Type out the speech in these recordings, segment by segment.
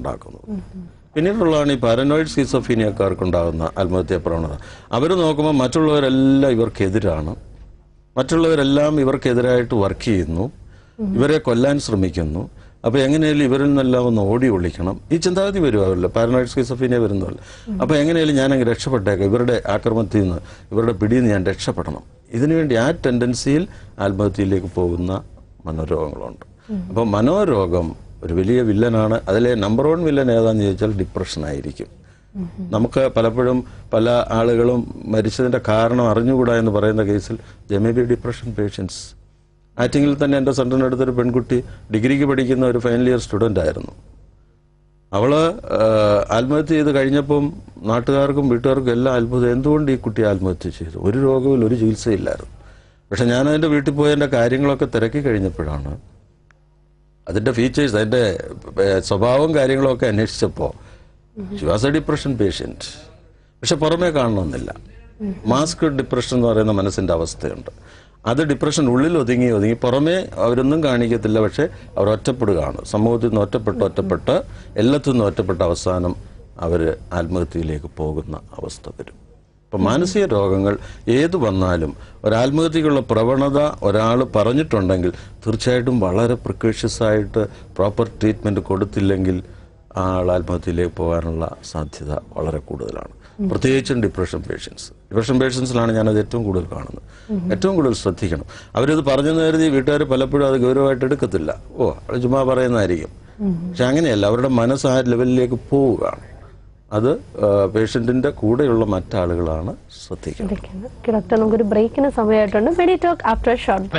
ഉണ്ടാക്കുന്നത്. പിന്നീടുള്ളതാണ് ഈ പാരനോയിഡ് സ്കിസോഫീനിയക്കാർക്കുണ്ടാകുന്ന ആത്മഹത്യാ പ്രവണത. അവർ നോക്കുമ്പോൾ മറ്റുള്ളവരെല്ലാം ഇവർക്കെതിരാണ്, മറ്റുള്ളവരെല്ലാം ഇവർക്കെതിരായിട്ട് വർക്ക് ചെയ്യുന്നു, ഇവരെ കൊല്ലാൻ ശ്രമിക്കുന്നു. അപ്പോൾ എങ്ങനെയാലും ഇവരിൽ നിന്നെല്ലാം ഒന്ന് ഓടി ഒളിക്കണം, ഈ ചിന്താഗതി വരുമല്ലോ, പാരനോയിഡ് സ്കിസോഫീനിയ വരുന്നതല്ല. അപ്പോൾ എങ്ങനെയാലും ഞാനങ്ങ് രക്ഷപ്പെട്ടേക്കാം, ഇവരുടെ ആക്രമണത്തിൽ നിന്ന്, ഇവരുടെ പിടിയിൽ നിന്ന് ഞാൻ രക്ഷപ്പെടണം. ഇതിനുവേണ്ടി ആ ടെൻഡൻസിയിൽ ആത്മഹത്യയിലേക്ക് പോകുന്ന മനോരോഗങ്ങളുണ്ട്. അപ്പോൾ മനോരോഗം ഒരു വലിയ വില്ലനാണ്. അതിലെ നമ്പർ 1 വില്ലൻ ഏതാണെന്ന് ചോദിച്ചാൽ ഡിപ്രഷൻ ആയിരിക്കും. നമുക്ക് പലപ്പോഴും പല ആളുകളും മരിച്ചതിൻ്റെ കാരണം അറിഞ്ഞുകൂടാ എന്ന് പറയുന്ന കേസിൽ they may be depression patients. ആറ്റിങ്ങിൽ തന്നെ എൻ്റെ സെൻറ്ററിനടുത്തൊരു പെൺകുട്ടി ഡിഗ്രിക്ക് പഠിക്കുന്ന ഒരു ഫൈനൽ ഇയർ സ്റ്റുഡൻ്റ് ആയിരുന്നു. അവൾ ആത്മഹത്യ ചെയ്ത് കഴിഞ്ഞപ്പം നാട്ടുകാർക്കും വീട്ടുകാർക്കും എല്ലാം അത്ഭുതം, എന്തുകൊണ്ട് ഈ കുട്ടി ആത്മഹത്യ ചെയ്തു, ഒരു രോഗവും ഒരു ചികിത്സയില്ലായിരുന്നു. പക്ഷെ ഞാനതിൻ്റെ വീട്ടിൽ പോയി എൻ്റെ കാര്യങ്ങളൊക്കെ തിരക്കി കഴിഞ്ഞപ്പോഴാണ് അതിൻ്റെ ഫീച്ചേഴ്സ്, അതിൻ്റെ സ്വഭാവവും കാര്യങ്ങളൊക്കെ അന്വേഷിച്ചപ്പോൾ she was A depression patient. പക്ഷെ പുറമേ കാണണമെന്നില്ല. മാസ്ക് ഡിപ്രഷൻ എന്ന് പറയുന്ന മനസ്സിൻ്റെ അവസ്ഥയുണ്ട്. അത് ഡിപ്രഷൻ ഉള്ളിൽ ഒതുങ്ങി പുറമേ അവരൊന്നും കാണിക്കത്തില്ല. പക്ഷെ അവർ ഒറ്റപ്പെടുകയാണ്, സമൂഹത്തിൽ നിന്ന് ഒറ്റപ്പെട്ട് എല്ലാത്തിൽ നിന്നും ഒറ്റപ്പെട്ട അവസാനം അവർ ആത്മഹത്യയിലേക്ക് പോകുന്ന അവസ്ഥ വരും. അപ്പം മാനസിക രോഗങ്ങൾ ഏത് വന്നാലും ഒരാത്മഹത്യക്കുള്ള പ്രവണത ഒരാൾ പറഞ്ഞിട്ടുണ്ടെങ്കിൽ തീർച്ചയായിട്ടും വളരെ പ്രിക്കോഷ്യസായിട്ട് പ്രോപ്പർ ട്രീറ്റ്മെൻറ്റ് കൊടുത്തില്ലെങ്കിൽ ആൾ ആത്മഹത്യയിലേക്ക് പോകാനുള്ള സാധ്യത വളരെ കൂടുതലാണ്. പ്രത്യേകിച്ചും ഡിപ്രഷൻ പേഷ്യൻസിലാണ് ഞാനത് ഏറ്റവും കൂടുതൽ കാണുന്നത്. ഏറ്റവും കൂടുതൽ ശ്രദ്ധിക്കണം. അവരത് പറഞ്ഞെന്ന് കരുതി വീട്ടുകാർ പലപ്പോഴും അത് ഗൗരവമായിട്ട് എടുക്കത്തില്ല. അത് ചുമ്മാ പറയുന്നതായിരിക്കും. പക്ഷെ അങ്ങനെയല്ല, അവരുടെ മനസ്സ് ആ ലെവലിലേക്ക് പോവുകയാണ്. അത് പേഷ്യന്റിന്റെ കൂടെയുള്ള മറ്റാളുകളാണ് ശ്രദ്ധിക്കുന്നത്. ഡോക്ടർ, നമുക്കൊരു ബ്രേക്കിന് സമയമായിട്ടുണ്ട്. Medi Talk after short.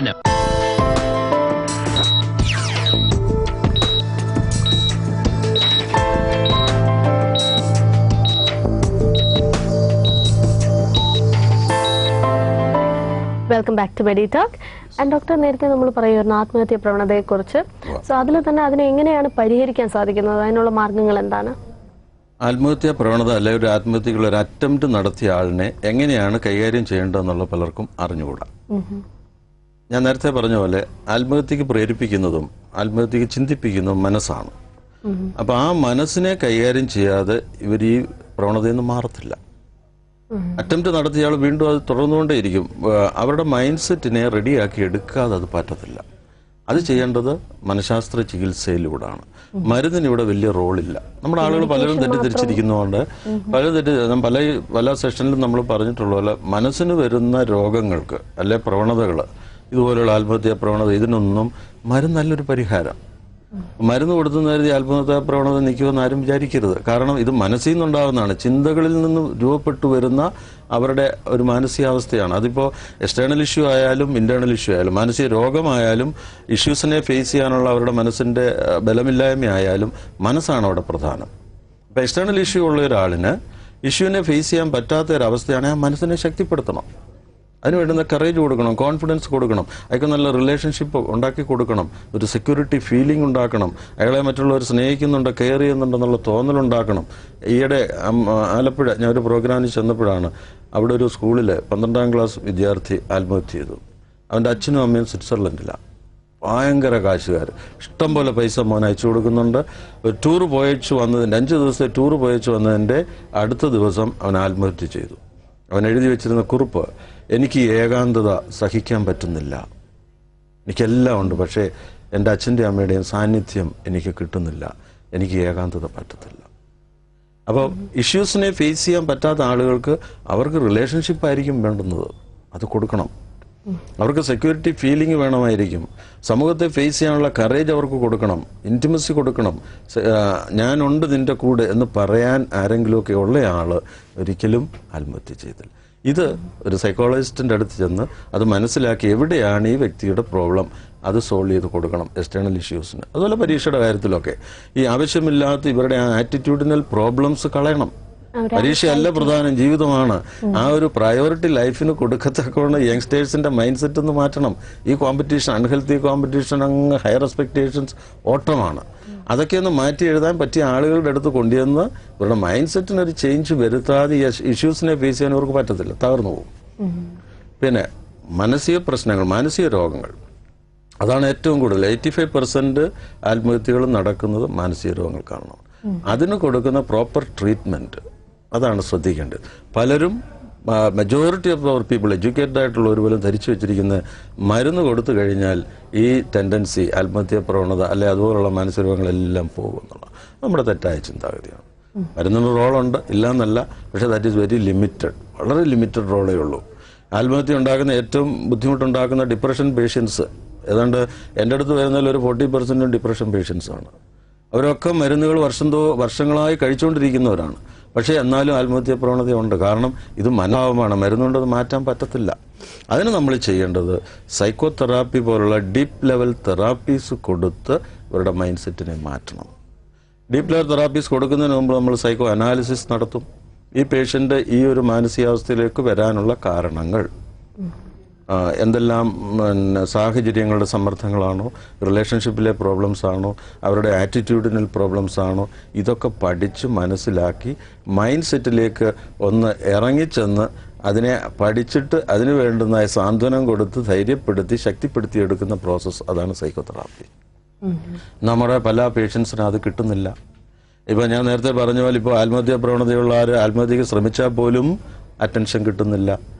Welcome back to Medi Talk. And doctor, നേരത്തെ നമ്മൾ പറയുമായിരുന്നു ആത്മഹത്യ പ്രവണതയെക്കുറിച്ച്. സോ അതിൽ തന്നെ അതിനെ എങ്ങനെയാണ് പരിഹരിക്കാൻ സാധിക്കുന്നത്, അതിനുള്ള മാർഗങ്ങൾ എന്താണ്? ആത്മഹത്യാ പ്രവണത അല്ലെ ഒരു ആത്മഹത്യക്കുള്ള ഒരു അറ്റംപ്റ്റ് നടത്തിയ ആളിനെ എങ്ങനെയാണ് കൈകാര്യം ചെയ്യേണ്ടതെന്നുള്ള പലർക്കും അറിഞ്ഞുകൂടാ. ഞാൻ നേരത്തെ പറഞ്ഞ പോലെ ആത്മഹത്യക്ക് പ്രേരിപ്പിക്കുന്നതും ആത്മഹത്യക്ക് ചിന്തിപ്പിക്കുന്നതും മനസ്സാണ്. അപ്പോൾ ആ മനസ്സിനെ കൈകാര്യം ചെയ്യാതെ ഇവർ ഈ പ്രവണതയിൽ നിന്ന് മാറത്തില്ല. അറ്റംപ്റ്റ് നടത്തിയ ആൾ വീണ്ടും അത് തുടർന്നുകൊണ്ടേയിരിക്കും. അവരുടെ മൈൻഡ് സെറ്റിനെ റെഡിയാക്കി എടുക്കാതെ അത് പറ്റത്തില്ല. അത് ചെയ്യേണ്ടത് മനഃശാസ്ത്ര ചികിത്സയിലൂടെയാണ്. മരുന്നിന് ഇവിടെ വലിയ റോളില്ല. നമ്മുടെ ആളുകൾ പലരും തെറ്റിദ്ധരിച്ചിരിക്കുന്നതുകൊണ്ട് പല സെഷനിലും നമ്മൾ പറഞ്ഞിട്ടുള്ള പോലെ മനസ്സിന് വരുന്ന രോഗങ്ങൾക്ക് അല്ലെ പ്രവണതകൾ, ഇതുപോലെയുള്ള ആത്മഹത്യാ പ്രവണത, ഇതിനൊന്നും മരുന്ന് നല്ലൊരു പരിഹാരം. മരുന്ന് കൊടുത്തെന്ന് കരുതി ആത്മഹത്യാ പ്രവണത നിൽക്കുമെന്ന് ആരും വിചാരിക്കരുത്. കാരണം ഇത് മനസ്സിൽ നിന്നുണ്ടാകുന്നതാണ്, ചിന്തകളിൽ നിന്ന് രൂപപ്പെട്ടു വരുന്ന അവരുടെ ഒരു മാനസികാവസ്ഥയാണ്. അതിപ്പോൾ എക്സ്റ്റേണൽ ഇഷ്യൂ ആയാലും ഇന്റേണൽ ഇഷ്യൂ ആയാലും, മാനസിക രോഗമായാലും, ഇഷ്യൂസിനെ ഫേസ് ചെയ്യാനുള്ള അവരുടെ മനസ്സിൻ്റെ ബലമില്ലായ്മയായാലും മനസ്സാണ് അവിടെ പ്രധാനം. ഇപ്പോൾ എക്സ്റ്റേണൽ ഇഷ്യൂ ഉള്ള ഒരാളിന് ഇഷ്യൂവിനെ ഫേസ് ചെയ്യാൻ പറ്റാത്ത ഒരവസ്ഥയാണെങ്കിൽ ആ മനസ്സിനെ ശക്തിപ്പെടുത്തണം. അതിന് വേണ്ടുന്ന കറേജ് കൊടുക്കണം, കോൺഫിഡൻസ് കൊടുക്കണം, അയാൾക്ക് നല്ല റിലേഷൻഷിപ്പ് ഉണ്ടാക്കി കൊടുക്കണം, ഒരു സെക്യൂരിറ്റി ഫീലിംഗ് ഉണ്ടാക്കണം, അയാളെ മറ്റുള്ളവർ സ്നേഹിക്കുന്നുണ്ട്, കെയർ ചെയ്യുന്നുണ്ടെന്നുള്ള തോന്നലുണ്ടാക്കണം. ഈയിടെ ആലപ്പുഴ ഞാൻ ഒരു പ്രോഗ്രാമിൽ ചെന്നപ്പോഴാണ് അവിടെ ഒരു സ്കൂളിൽ 12ാം ക്ലാസ് വിദ്യാർത്ഥി ആത്മഹത്യ ചെയ്തു. അവൻ്റെ അച്ഛനും അമ്മയും സ്വിറ്റ്സർലൻഡിലാണ്, ഭയങ്കര കാശുകാർ, ഇഷ്ടം പോലെ പൈസ മോൻ അയച്ചു കൊടുക്കുന്നുണ്ട്. ഒരു ടൂർ പോയച്ചു വന്നതിൻ്റെ 5 ദിവസത്തെ ടൂർ പോയച്ചു വന്നതിൻ്റെ അടുത്ത ദിവസം അവൻ ആത്മഹത്യ ചെയ്തു. അവൻ എഴുതി വെച്ചിരുന്ന കുറിപ്പ്, എനിക്ക് ഏകാന്തത സഹിക്കാൻ പറ്റുന്നില്ല, എനിക്കെല്ലാം ഉണ്ട്, പക്ഷേ എൻ്റെ അച്ഛൻ്റെ അമ്മയുടെയും സാന്നിധ്യം എനിക്ക് കിട്ടുന്നില്ല, എനിക്ക് ഏകാന്തത പറ്റത്തില്ല. അപ്പോൾ ഇഷ്യൂസിനെ ഫേസ് ചെയ്യാൻ പറ്റാത്ത ആളുകൾക്ക് അവർക്ക് റിലേഷൻഷിപ്പ് ആയിരിക്കും വേണ്ടുന്നത്, അത് കൊടുക്കണം. അവർക്ക് സെക്യൂരിറ്റി ഫീലിംഗ് വേണമായിരിക്കും. സമൂഹത്തെ ഫേസ് ചെയ്യാനുള്ള കറേജ് അവർക്ക് കൊടുക്കണം, ഇൻറ്റിമസി കൊടുക്കണം. ഞാനുണ്ട് നിൻ്റെ കൂടെ എന്ന് പറയാൻ ആരെങ്കിലുമൊക്കെ ഉള്ളയാൾ ഒരിക്കലും ആത്മഹത്യ ചെയ്തില്ല. ഇത് ഒരു സൈക്കോളജിസ്റ്റിൻ്റെ അടുത്ത് ചെന്ന് അത് മനസ്സിലാക്കി എവിടെയാണ് ഈ വ്യക്തിയുടെ പ്രോബ്ലം അത് സോൾവ് ചെയ്ത് കൊടുക്കണം. എക്സ്റ്റേണൽ ഇഷ്യൂസിന്, അതുപോലെ പരീക്ഷയുടെ കാര്യത്തിലൊക്കെ ഈ ആവശ്യമില്ലാത്ത ഇവരുടെ ആ ആറ്റിറ്റ്യൂഡിനൽ പ്രോബ്ലംസ് കളയണം. പരീക്ഷയല്ല പ്രധാനം, ജീവിതമാണ്. ആ ഒരു പ്രയോറിറ്റി ലൈഫിന് കൊടുക്കത്തക്കവണ്ണം യങ്സ്റ്റേഴ്സിന്റെ മൈൻഡ് സെറ്റ് ഒന്ന് മാറ്റണം. ഈ കോമ്പറ്റീഷൻ, അൺഹെൽത്തി കോമ്പറ്റീഷൻ, അങ്ങ് ഹയർ എക്സ്പെക്ടേഷൻസ്, ഓട്ടമാണ്. അതൊക്കെ ഒന്ന് മാറ്റി എഴുതാൻ പറ്റിയ ആളുകളുടെ അടുത്ത് കൊണ്ടുവന്ന് ഇവരുടെ മൈൻഡ് സെറ്റിനൊരു ചേഞ്ച് വരുത്താതെ ഇഷ്യൂസിനെ ഫേസ് ചെയ്യാൻ അവർക്ക് പറ്റത്തില്ല, തകർന്നു പോകും. പിന്നെ മാനസിക പ്രശ്നങ്ങൾ, മാനസിക രോഗങ്ങൾ, അതാണ് ഏറ്റവും കൂടുതൽ. 85% ആത്മഹത്യകൾ നടക്കുന്നത് മാനസിക രോഗങ്ങൾ കാരണം. അതിന് കൊടുക്കുന്ന പ്രോപ്പർ ട്രീറ്റ്മെൻറ്റ് അതാണ് ശ്രദ്ധിക്കേണ്ടത്. പലരും majority of our people educated ആയിട്ടുള്ളവർ പോലും ധരിച്ചു വെച്ചിരിക്കുന്ന മരുന്ന് കൊടുത്തു കഴിഞ്ഞാൽ ഈ ടെൻഡൻസി ആത്മഹത്യാ പ്രവണത അല്ലെ അതുപോലുള്ള മാനസിക രോഗങ്ങളെല്ലാം പോകുന്നുള്ള നമ്മുടെ തെറ്റായ ചിന്താഗതിയാണ്. മരുന്നിന് റോളുണ്ട് ഇല്ലയെന്നല്ല, പക്ഷേ ദാറ്റ് ഈസ് വെരി ലിമിറ്റഡ്, വളരെ ലിമിറ്റഡ് റോളേ ഉള്ളൂ. ആത്മഹത്യ ഉണ്ടാക്കുന്ന ഏറ്റവും ബുദ്ധിമുട്ടുണ്ടാക്കുന്ന ഡിപ്രഷൻ പേഷ്യൻസ് ഏതാണ്ട് എൻ്റെ അടുത്ത് വരുന്നതിൽ ഒരു 40% ഡിപ്രഷൻ പേഷ്യൻസാണ്. അവരൊക്കെ മരുന്നുകൾ വർഷങ്ങളായി കഴിച്ചുകൊണ്ടിരിക്കുന്നവരാണ്. പക്ഷേ എന്നാലും ആത്മഹത്യാ പ്രവണതയുണ്ട്. കാരണം ഇത് മനോഭാവമാണ്, മരുന്നുകൊണ്ട് അത് മാറ്റാൻ പറ്റത്തില്ല. അതിന് നമ്മൾ ചെയ്യേണ്ടത് സൈക്കോ തെറാപ്പി പോലുള്ള ഡീപ്പ് ലെവൽ തെറാപ്പീസ് കൊടുത്ത് ഇവരുടെ മൈൻഡ് സെറ്റിനെ മാറ്റണം. ഡീപ്പ് ലെവൽ തെറാപ്പീസ് കൊടുക്കുന്നതിന് മുമ്പ് നമ്മൾ സൈക്കോ അനാലിസിസ് നടത്തും. ഈ പേഷ്യൻ്റ് ഈ ഒരു മാനസികാവസ്ഥയിലേക്ക് വരാനുള്ള കാരണങ്ങൾ എന്തെല്ലാം സാഹചര്യങ്ങളുടെ സമ്മർദ്ദങ്ങളാണോ, റിലേഷൻഷിപ്പിലെ പ്രോബ്ലംസ് ആണോ, അവരുടെ ആറ്റിറ്റ്യൂഡിനൽ പ്രോബ്ലംസ് ആണോ, ഇതൊക്കെ പഠിച്ച് മനസ്സിലാക്കി മൈൻഡ് സെറ്റിലേക്ക് ഒന്ന് ഇറങ്ങിച്ചെന്ന് അതിനെ പഠിച്ചിട്ട് അതിന് വേണ്ടുന്ന സാന്ത്വനം കൊടുത്ത് ധൈര്യപ്പെടുത്തി ശക്തിപ്പെടുത്തി എടുക്കുന്ന പ്രോസസ്സ് അതാണ് സൈക്കോതെറാപ്പി. നമ്മുടെ പല പേഷ്യൻസിനും അത് കിട്ടുന്നില്ല. ഇപ്പോൾ ഞാൻ നേരത്തെ പറഞ്ഞ പോലെ ഇപ്പോൾ ആത്മഹത്യാ പ്രവണതയുള്ള ആത്മഹത്യക്ക് ശ്രമിച്ചാൽ പോലും അറ്റൻഷൻ കിട്ടുന്നില്ല.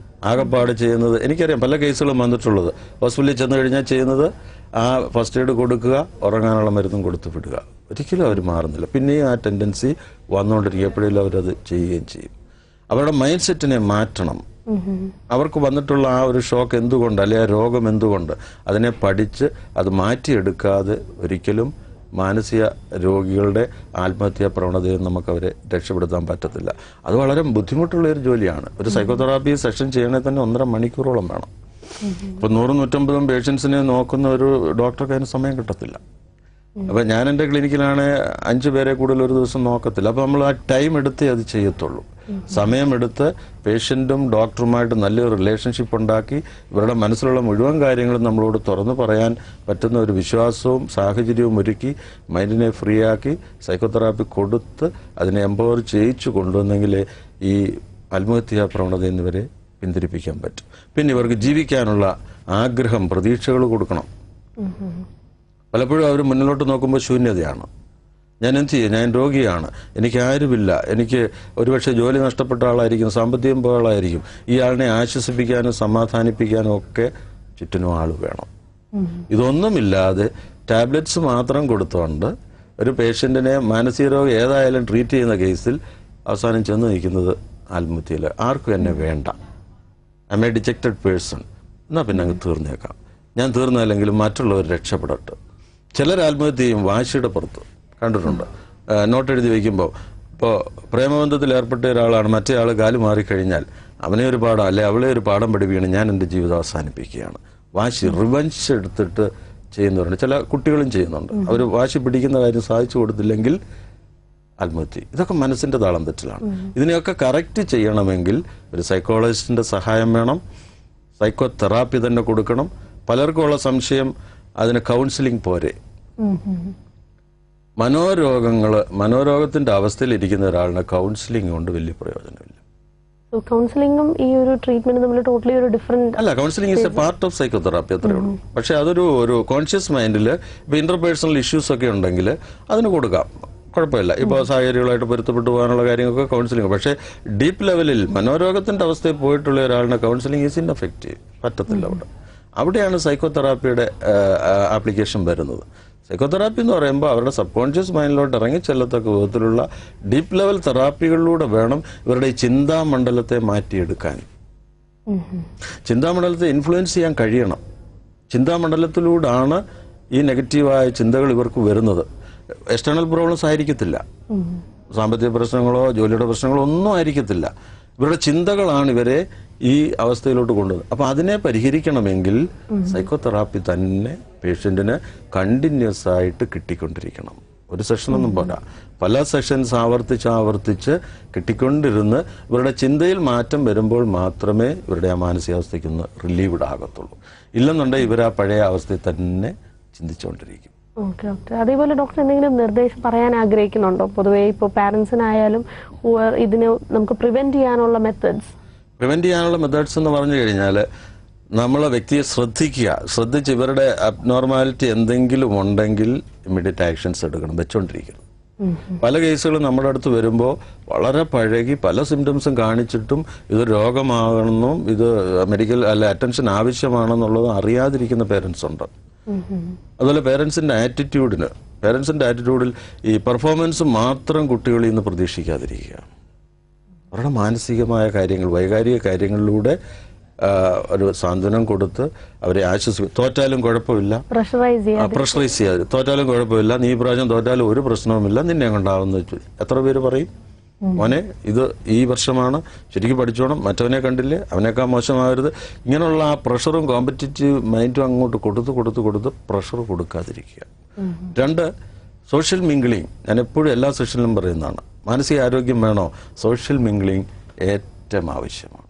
ആകെപ്പാട് ചെയ്യുന്നത് എനിക്കറിയാം, പല കേസുകളും വന്നിട്ടുള്ളത് ഹോസ്പിറ്റലിൽ ചെന്ന് കഴിഞ്ഞാൽ ചെയ്യുന്നത് ആ ഫസ്റ്റ് എയ്ഡ് കൊടുക്കുക, ഉറങ്ങാനുള്ള മരുന്നും കൊടുത്ത് വിടുക. ഒരിക്കലും അവർ മാറുന്നില്ല. പിന്നെയും ആ ടെൻഡൻസി വന്നുകൊണ്ടിരിക്കുക. എപ്പോഴെങ്കിലും അവരത് ചെയ്യുകയും ചെയ്യും. അവരുടെ മൈൻഡ് സെറ്റിനെ മാറ്റണം. അവർക്ക് വന്നിട്ടുള്ള ആ ഒരു ഷോക്ക് എന്തുകൊണ്ട് അല്ലെ ആ രോഗം എന്തുകൊണ്ട് അതിനെ പഠിച്ച് അത് മാറ്റിയെടുക്കാതെ ഒരിക്കലും മാനസിക രോഗികളുടെ ആത്മഹത്യാ പ്രവണതയിൽ നമുക്കവരെ രക്ഷപ്പെടുത്താൻ പറ്റത്തില്ല. അത് വളരെ ബുദ്ധിമുട്ടുള്ള ഒരു ജോലിയാണ്. ഒരു സൈക്കോതെറാപ്പി സെഷൻ ചെയ്യണമെങ്കിൽ തന്നെ 1.5 മണിക്കൂറോളം വേണം. ഇപ്പോൾ 100-150 പേഷ്യൻസിനെ നോക്കുന്ന ഒരു ഡോക്ടർക്ക് അതിന് സമയം കിട്ടത്തില്ല. അപ്പം ഞാൻ എൻ്റെ ക്ലിനിക്കിലാണ് 5 പേരെ കൂടുതൽ ഒരു ദിവസം നോക്കത്തില്ല. അപ്പോൾ നമ്മൾ ആ ടൈം എടുത്തേ അത് ചെയ്യത്തുള്ളൂ. സമയമെടുത്ത് പേഷ്യൻറ്റും ഡോക്ടറുമായിട്ട് നല്ലൊരു റിലേഷൻഷിപ്പ് ഉണ്ടാക്കി ഇവരുടെ മനസ്സിലുള്ള മുഴുവൻ കാര്യങ്ങളും നമ്മളോട് തുറന്നു പറയാൻ പറ്റുന്ന ഒരു വിശ്വാസവും സാഹചര്യവും ഒരുക്കി മൈൻഡിനെ ഫ്രീ ആക്കി സൈക്കോതെറാപ്പി കൊടുത്ത് അതിനെ എംപവർ ചെയ്യിച്ചു കൊണ്ടുവന്നെങ്കിൽ ഈ ആത്മഹത്യാ പ്രവണത എന്നിവരെ പിന്തിരിപ്പിക്കാൻ പറ്റും. പിന്നെ ഇവർക്ക് ജീവിക്കാനുള്ള ആഗ്രഹം, പ്രതീക്ഷകൾ കൊടുക്കണം. പലപ്പോഴും അവർ മുന്നിലോട്ട് നോക്കുമ്പോൾ ശൂന്യതയാണ്. ഞാൻ എന്ത് ചെയ്യും, ഞാൻ രോഗിയാണ്, എനിക്ക് ആരുമില്ല, എനിക്ക് ഒരുപക്ഷെ ജോലി നഷ്ടപ്പെട്ട ആളായിരിക്കും, സാമ്പത്തികം പോയ ആളായിരിക്കും, ഈ ആളിനെ ആശ്വസിപ്പിക്കാനും സമാധാനിപ്പിക്കാനും ഒക്കെ ചുറ്റിനും ആൾ വേണം. ഇതൊന്നുമില്ലാതെ ടാബ്ലറ്റ്സ് മാത്രം കൊടുത്തുകൊണ്ട് ഒരു പേഷ്യൻറ്റിനെ മാനസിക രോഗം ഏതായാലും ട്രീറ്റ് ചെയ്യുന്ന കേസിൽ അവസാനം ചെന്ന് നിൽക്കുന്നത് ആത്മഹത്യയിൽ. ആർക്കും എന്നെ വേണ്ട, I M A dejected person, എന്നാൽ പിന്നെ അങ്ങ് തീർന്നേക്കാം, ഞാൻ തീർന്നല്ലെങ്കിലും മറ്റുള്ളവർ രക്ഷപ്പെടട്ടെ. ചിലർ ആത്മഹത്യ ചെയ്യും വാശിയുടെ പുറത്ത്, കണ്ടിട്ടുണ്ട്. നോട്ട് എഴുതി വയ്ക്കുമ്പോൾ ഇപ്പോൾ പ്രേമബന്ധത്തിൽ ഏർപ്പെട്ട ഒരാളാണ്, മറ്റേ ആൾ കാല് മാറിക്കഴിഞ്ഞാൽ അവനെ ഒരു പാഠം അല്ലെ അവളെ ഒരു പാഠം പഠിപ്പിക്കണം, ഞാൻ എൻ്റെ ജീവിതം അവസാനിപ്പിക്കുകയാണ്. വാശി, റിവഞ്ച് എടുത്തിട്ട് ചെയ്യുന്നവരുണ്ട്. ചില കുട്ടികളും ചെയ്യുന്നുണ്ട്. അവർ വാശി പിടിക്കുന്ന കാര്യം സാധിച്ചു കൊടുത്തില്ലെങ്കിൽ ആത്മഹത്യ. ഇതൊക്കെ മനസ്സിൻ്റെ താളം തെറ്റിലാണ്. ഇതിനെയൊക്കെ കറക്റ്റ് ചെയ്യണമെങ്കിൽ ഒരു സൈക്കോളജിസ്റ്റിൻ്റെ സഹായം വേണം. സൈക്കോ തെറാപ്പി തന്നെ കൊടുക്കണം. പലർക്കുമുള്ള സംശയം അതിന് കൗൺസിലിംഗ് പോരെ. മനോരോഗത്തിന്റെ അവസ്ഥയിലിരിക്കുന്ന ഒരാളിന് കൗൺസിലിംഗ് കൊണ്ട് വലിയ പ്രയോജനമില്ല. കൗൺസിലിംഗും ഈ ഒരു ട്രീറ്റ്മെന്റ് നമ്മൾ ടോട്ടലി ഒരു ഡിഫറെന്റ് അല്ല. Counselling is A part of psychotherapy, അത്രേ ഉള്ളൂ. പക്ഷെ അതൊരു കോൺഷ്യസ് മൈൻഡിൽ ഇപ്പോൾ ഇന്റർപേഴ്സണൽ ഇഷ്യൂസ് ഒക്കെ ഉണ്ടെങ്കിൽ അതിന് കൊടുക്കാം, കുഴപ്പമില്ല. ഇപ്പോൾ സാഹചര്യങ്ങളായിട്ട് പൊരുത്തപ്പെട്ടു പോകാനുള്ള കാര്യങ്ങളൊക്കെ കൗൺസിലിംഗ്. പക്ഷേ ഡീപ്പ് ലെവലിൽ മനോരോഗത്തിന്റെ അവസ്ഥയിൽ പോയിട്ടുള്ള ഒരാളിന് കൗൺസിലിംഗ് ഈസ് ഇൻഎഫക്റ്റീവ്, പറ്റത്തില്ല. അവിടെയാണ് സൈക്കോതെറാപ്പിയുടെ ആപ്ലിക്കേഷൻ വരുന്നത്. സൈക്കോതെറാപ്പി എന്ന് പറയുമ്പോൾ അവരുടെ സബ് കോൺഷ്യസ് മൈൻഡിലോട്ട് ഇറങ്ങി ചെല്ലത്തക്ക വിധത്തിലുള്ള ഡീപ്പ് ലെവൽ തെറാപ്പികളിലൂടെ വേണം ഇവരുടെ ഈ ചിന്താമണ്ഡലത്തെ മാറ്റിയെടുക്കാൻ. ചിന്താമണ്ഡലത്തെ ഇൻഫ്ലുവൻസ് ചെയ്യാൻ കഴിയണം. ചിന്താമണ്ഡലത്തിലൂടെയാണ് ഈ നെഗറ്റീവായ ചിന്തകൾ ഇവർക്ക് വരുന്നത്. എക്സ്റ്റേണൽ പ്രോബ്ലംസ് ആയിരിക്കത്തില്ല, സാമ്പത്തിക പ്രശ്നങ്ങളോ ജോലിയുടെ പ്രശ്നങ്ങളോ ഒന്നും ആയിരിക്കത്തില്ല. ഇവരുടെ ചിന്തകളാണ് ഇവരെ ഈ അവസ്ഥയിലോട്ട് കൊണ്ടുവന്നത്. അപ്പോൾ അതിനെ പരിഹരിക്കണമെങ്കിൽ സൈക്കോതെറാപ്പി തന്നെ പേഷ്യൻറ്റിന് കണ്ടിന്യൂസ് ആയിട്ട് കിട്ടിക്കൊണ്ടിരിക്കണം. ഒരു സെഷനൊന്നും പോരാ, പല സെഷൻസ് ആവർത്തിച്ച് കിട്ടിക്കൊണ്ടിരുന്ന് ഇവരുടെ ചിന്തയിൽ മാറ്റം വരുമ്പോൾ മാത്രമേ ഇവരുടെ ആ മാനസികാവസ്ഥയ്ക്കൊന്ന് റിലീവ്ഡ് ആകത്തുള്ളൂ. ഇല്ലെന്നുണ്ടെങ്കിൽ ഇവർ ആ പഴയ അവസ്ഥയിൽ തന്നെ ചിന്തിച്ചുകൊണ്ടിരിക്കും. ഓക്കെ ഡോക്ടർ, അതേപോലെ ഡോക്ടർ എന്തെങ്കിലും നിർദ്ദേശം പറയാൻ ആഗ്രഹിക്കുന്നുണ്ടോ? പൊതുവേ ഇപ്പോൾ പാരൻസിനായാലും ഇതിനെ നമുക്ക് പ്രിവെന്റ് ചെയ്യാനുള്ള മെത്തേഡ്സ് എന്ന് പറഞ്ഞു കഴിഞ്ഞാൽ നമ്മളെ വ്യക്തിയെ ശ്രദ്ധിച്ച് ഇവരുടെ അബ്നോർമാലിറ്റി എന്തെങ്കിലും ഉണ്ടെങ്കിൽ ഇമ്മീഡിയറ്റ് ആക്ഷൻസ് എടുക്കണം, വെച്ചോണ്ടിരിക്കണം. പല കേസുകളും നമ്മുടെ അടുത്ത് വരുമ്പോൾ വളരെ പഴകി പല സിംറ്റംസും കാണിച്ചിട്ടും ഇത് രോഗമാകണമെന്നും ഇത് മെഡിക്കൽ അല്ല അറ്റൻഷൻ ആവശ്യമാണെന്നുള്ളത് അറിയാതിരിക്കുന്ന പേരൻസ് ഉണ്ട്. അതുപോലെ പേരൻസിന്റെ ആറ്റിറ്റ്യൂഡിൽ ഈ പെർഫോമൻസ് മാത്രം കുട്ടികളിൽ നിന്ന് പ്രതീക്ഷിക്കാതിരിക്കുക. അവരുടെ മാനസികമായ കാര്യങ്ങൾ, വൈകാരിക കാര്യങ്ങളിലൂടെ ഒരു സാന്ത്വനം കൊടുത്ത് അവരെ ആശ്വസിക്കും. തോറ്റാലും കുഴപ്പമില്ല, പ്രഷറൈസ് ചെയ്യാതെ. തോറ്റാലും കുഴപ്പമില്ല, നീ ഈ പ്രാവശ്യം തോറ്റാലും ഒരു പ്രശ്നവുമില്ല, നിന്നെ കൊണ്ടാവുന്ന എത്ര പേര് പറയും, മോനെ ഇത് ഈ വർഷമാണ്, ശരിക്കും പഠിച്ചോണം, മറ്റവനെ കണ്ടില്ലേ, അവനേക്കാൾ മോശമാകരുത്. ഇങ്ങനെയുള്ള ആ പ്രഷറും കോമ്പറ്റീറ്റീവ് മൈൻഡും അങ്ങോട്ട് കൊടുത്ത് പ്രഷർ കൊടുക്കാതിരിക്കുക. 2, social mingling. ഞാൻ എപ്പോഴും എല്ലാ സെഷനിലും പറയുന്നതാണ്, മാനസിക ആരോഗ്യം വേണോ, സോഷ്യൽ മിംഗ്ലിങ് ഏറ്റവും ആവശ്യമാണ്.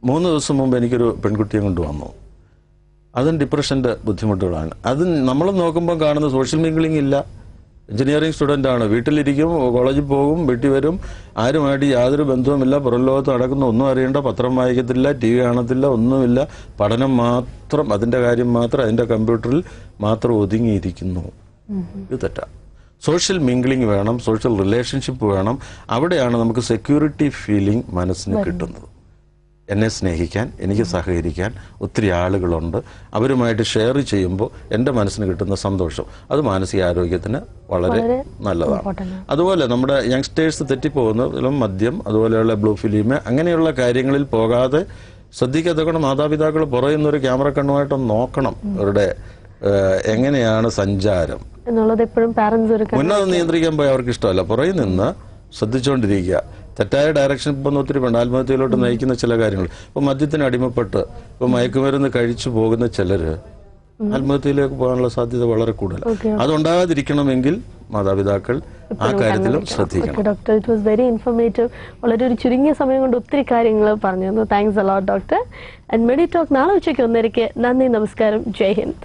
3 ദിവസം മുമ്പ് എനിക്കൊരു പെൺകുട്ടിയെ കൊണ്ട് വന്നു. അതും ഡിപ്രഷന്റെ ബുദ്ധിമുട്ടുകളാണ്. അത് നമ്മൾ നോക്കുമ്പോൾ കാണുന്ന സോഷ്യൽ മിംഗ്ലിംഗ് ഇല്ല. എഞ്ചിനീയറിംഗ് സ്റ്റുഡൻ്റ് ആണ്, വീട്ടിലിരിക്കും, കോളേജിൽ പോകും, വീട്ടിൽ വരും, ആരുമായിട്ട് യാതൊരു ബന്ധവുമില്ല, പുറം ലോകത്ത് നടക്കുന്ന ഒന്നും അറിയണ്ട, പത്രം വായിക്കത്തില്ല, TV കാണത്തില്ല, ഒന്നുമില്ല, പഠനം മാത്രം, അതിൻ്റെ കാര്യം മാത്രം, അതിൻ്റെ കമ്പ്യൂട്ടറിൽ മാത്രം ഒതുങ്ങിയിരിക്കുന്നു. ഇത് തെറ്റാണ്. സോഷ്യൽ മിംഗ്ലിംഗ് വേണം, സോഷ്യൽ റിലേഷൻഷിപ്പ് വേണം. അവിടെയാണ് നമുക്ക് സെക്യൂരിറ്റി ഫീലിംഗ് മനസ്സിന് കിട്ടുന്നത്. എന്നെ സ്നേഹിക്കാൻ, എനിക്ക് സഹകരിക്കാൻ ഒത്തിരി ആളുകളുണ്ട്, അവരുമായിട്ട് ഷെയർ ചെയ്യുമ്പോൾ എൻ്റെ മനസ്സിന് കിട്ടുന്ന സന്തോഷം, അത് മാനസികാരോഗ്യത്തിന് വളരെ നല്ലതാണ്. അതുപോലെ നമ്മുടെ യങ്സ്റ്റേഴ്സ് തെറ്റിപ്പോകുന്ന മദ്യം, അതുപോലെയുള്ള ബ്ലൂ ഫിലിം, അങ്ങനെയുള്ള കാര്യങ്ങളിൽ പോകാതെ ശ്രദ്ധിക്കത്തക്കണം. മാതാപിതാക്കൾ പുറയുന്നൊരു ക്യാമറ കണ്ണുമായിട്ടൊന്ന് നോക്കണം, അവരുടെ എങ്ങനെയാണ് സഞ്ചാരം എന്നുള്ളത്. എപ്പോഴും മുന്നത് നിയന്ത്രിക്കാൻ പോയി അവർക്ക് ഇഷ്ടമല്ല, പുറകിൽ നിന്ന് ശ്രദ്ധിച്ചുകൊണ്ടിരിക്കുക. തെറ്റായ ഡയറക്ഷൻ ഇപ്പം ഒത്തിരി വേണ്ട, ആത്മഹത്യയിലോട്ട് നയിക്കുന്ന ചില കാര്യങ്ങൾ. ഇപ്പം മദ്യത്തിന് അടിമപ്പെട്ട് ഇപ്പം മയക്കുമരുന്ന് കഴിച്ചു പോകുന്ന ചിലര് ആത്മഹത്യയിലേക്ക് പോകാനുള്ള സാധ്യത വളരെ കൂടുതലാണ്. അതുണ്ടാകാതിരിക്കണമെങ്കിൽ മാതാപിതാക്കൾ ആ കാര്യത്തിലും ശ്രദ്ധിക്കണം. Doctor, it was very informative. വളരെ ഒരു ചുരുങ്ങിയ സമയം കൊണ്ട് ഒത്തിരി കാര്യങ്ങൾ പറഞ്ഞു തന്നു. Thanks a lot doctor. ആൻഡ് മെഡിടോക്ക് നാളെ ഉച്ചയ്ക്ക് 1:00. നന്ദി, നമസ്കാരം, ജയ് ഹിന്ദ്.